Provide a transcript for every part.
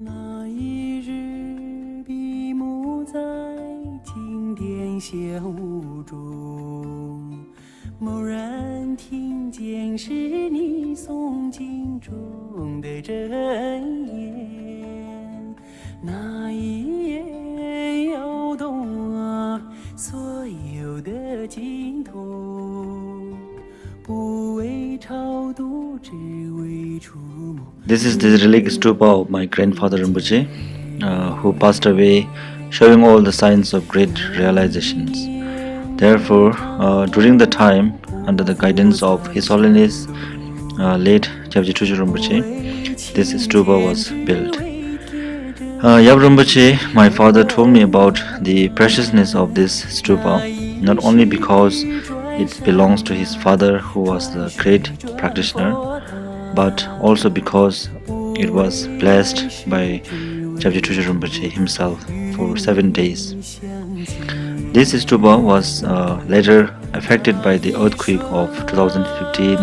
那一日，闭目在经典显悟中，蓦然听见是你诵经中的真言，那一眼摇动所有的经筒，不为超度，只为触摸。 This is the Relic Stupa of my grandfather Rinpoche, who passed away, showing all the signs of great realizations. Therefore, during the time, under the guidance of His Holiness late Kyabje Trulshik Rinpoche, this stupa was built. Yab Rinpoche, my father, told me about the preciousness of this stupa, not only because it belongs to his father, who was the great practitioner, but also because it was blessed by Kyabje Trulshik Rinpoche himself for 7 days. This stupa was later affected by the earthquake of 2015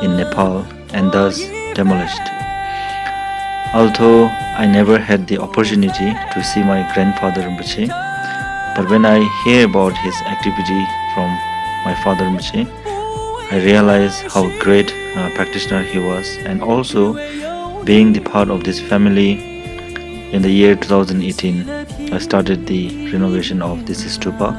in Nepal and thus demolished. Although I never had the opportunity to see my grandfather Rinpoche, but when I hear about his activity from my father Rinpoche, I realize how great practitioner he was, and also being the part of this family. In the year 2018, I started the renovation of this stupa.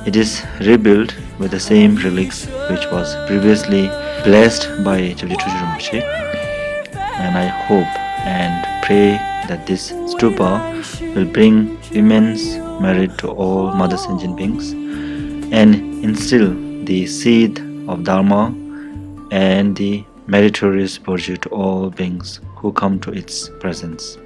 It is rebuilt with the same relics which was previously blessed by Kyabje Trulshik Rinpoche, and I hope and pray that this stupa will bring immense merit to all mother sentient beings and instill the seed of dharma and the meritorious virtue to all beings who come to its presence.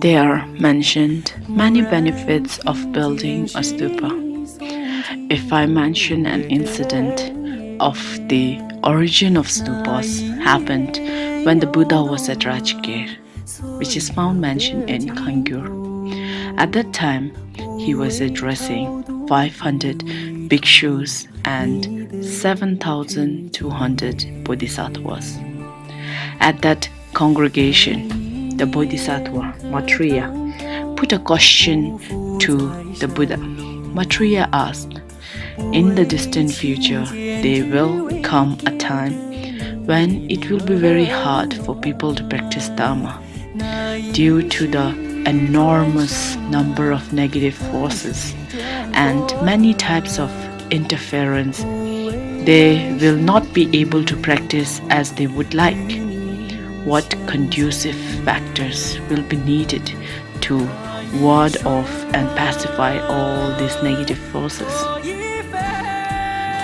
There are mentioned many benefits of building a stupa. If I mention an incident of the origin of stupas happened when the Buddha was at Rajgir, which is found mentioned in Kangyur. At that time, he was addressing 500 bhikshus and 7,200 bodhisattvas. At that congregation, the bodhisattva Maitreya put a question to the Buddha. Maitreya asked, "In the distant future, there will come a time when it will be very hard for people to practice dharma due to the enormous number of negative forces and many types of interference. They will not be able to practice as they would like. What conducive factors will be needed to ward off and pacify all these negative forces?"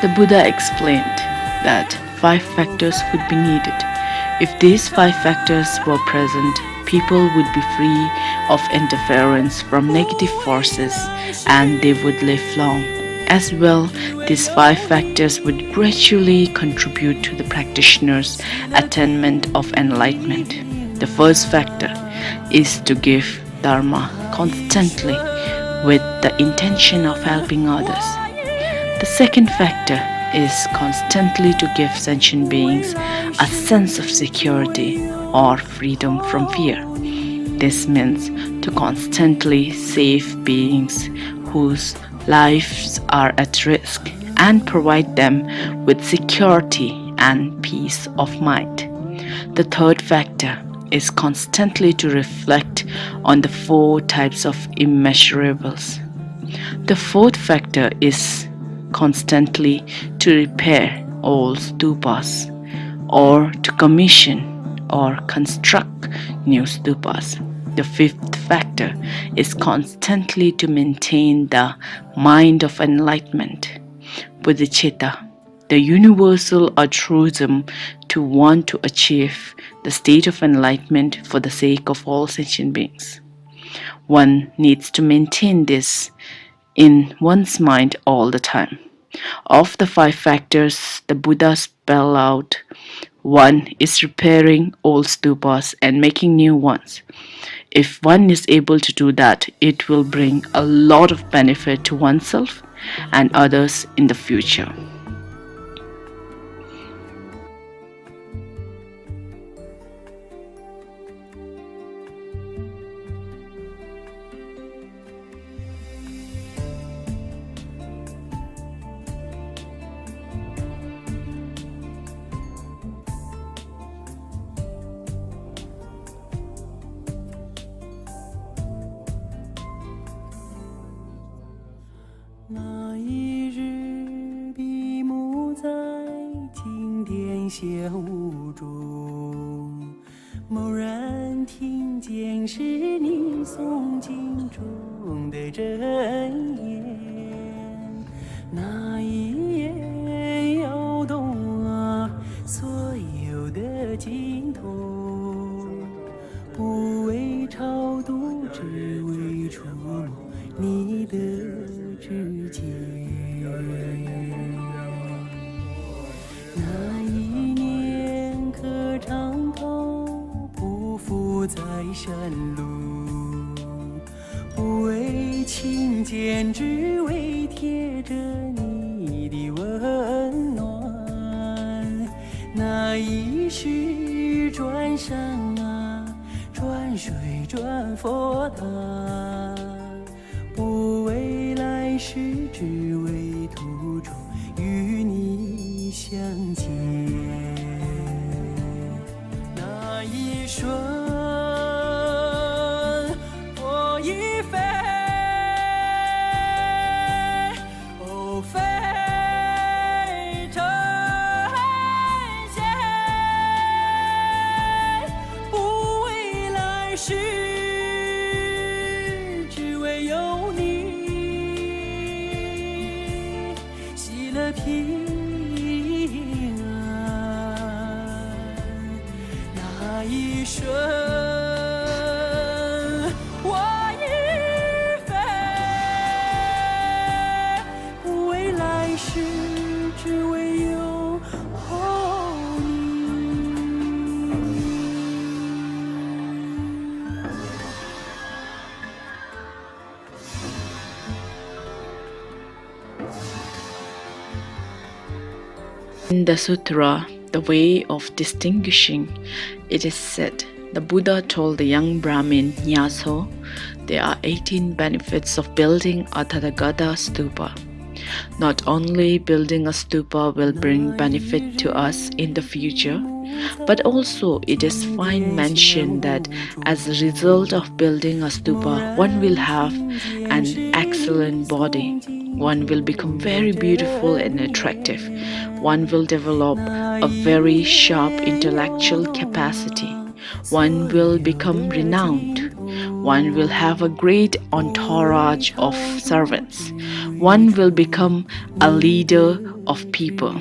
The Buddha explained that 5 factors would be needed. If these 5 factors were present, people would be free of interference from negative forces and they would live long. As well, these 5 factors would gradually contribute to the practitioner's attainment of enlightenment. The first factor is to give dharma constantly with the intention of helping others. The second factor is constantly to give sentient beings a sense of security or freedom from fear. This means to constantly save beings whose lives are at risk and provide them with security and peace of mind. The third factor is constantly to reflect on the 4 types of immeasurables. The fourth factor is constantly to repair all stupas or to commission or construct new stupas. The fifth factor is constantly to maintain the mind of enlightenment, bodhicitta, the universal altruism to want to achieve the state of enlightenment for the sake of all sentient beings. One needs to maintain this in one's mind all the time. Of the 5 factors the Buddha spelled out, one is repairing old stupas and making new ones. If one is able to do that, it will bring a lot of benefit to oneself and others in the future. In the sutra, The Way of Distinguishing, it is said, the Buddha told the young Brahmin Nyaso, there are 18 benefits of building a Tathagata stupa. Not only building a stupa will bring benefit to us in the future, but also it is fine mentioned that as a result of building a stupa, one will have an excellent body. One will become very beautiful and attractive. One will develop a very sharp intellectual capacity. One will become renowned. One will have a great entourage of servants. One will become a leader of people.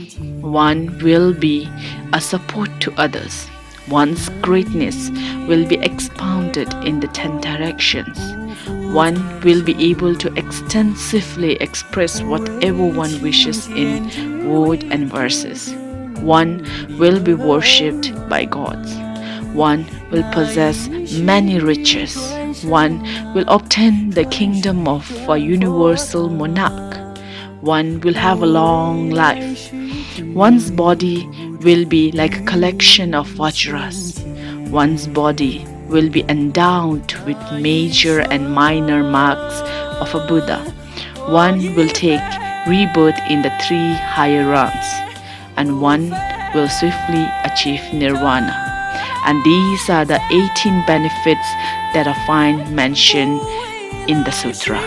One will be a support to others. One's greatness will be expounded in the 10 directions. One will be able to extensively express whatever one wishes in word and verses. One will be worshipped by gods. One will possess many riches. One will obtain the kingdom of a universal monarch. One will have a long life. One's body will be like a collection of vajras. One's body will be endowed with major and minor marks of a Buddha. One will take rebirth in the 3 higher realms, and one will swiftly achieve nirvana. And these are the 18 benefits that are found mentioned in the sutra.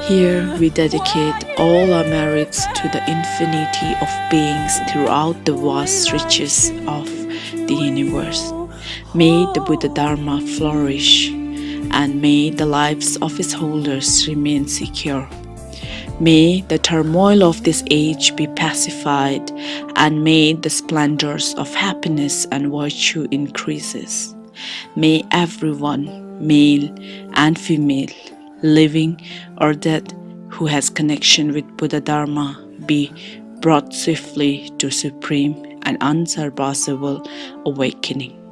Here we dedicate all our merits to the infinity of beings throughout the vast riches of the universe. May the Buddha Dharma flourish, and may the lives of its holders remain secure. May the turmoil of this age be pacified, and may the splendors of happiness and virtue increases. May everyone, male and female, living or dead, who has connection with Buddha Dharma be brought swiftly to supreme and unsurpassable awakening.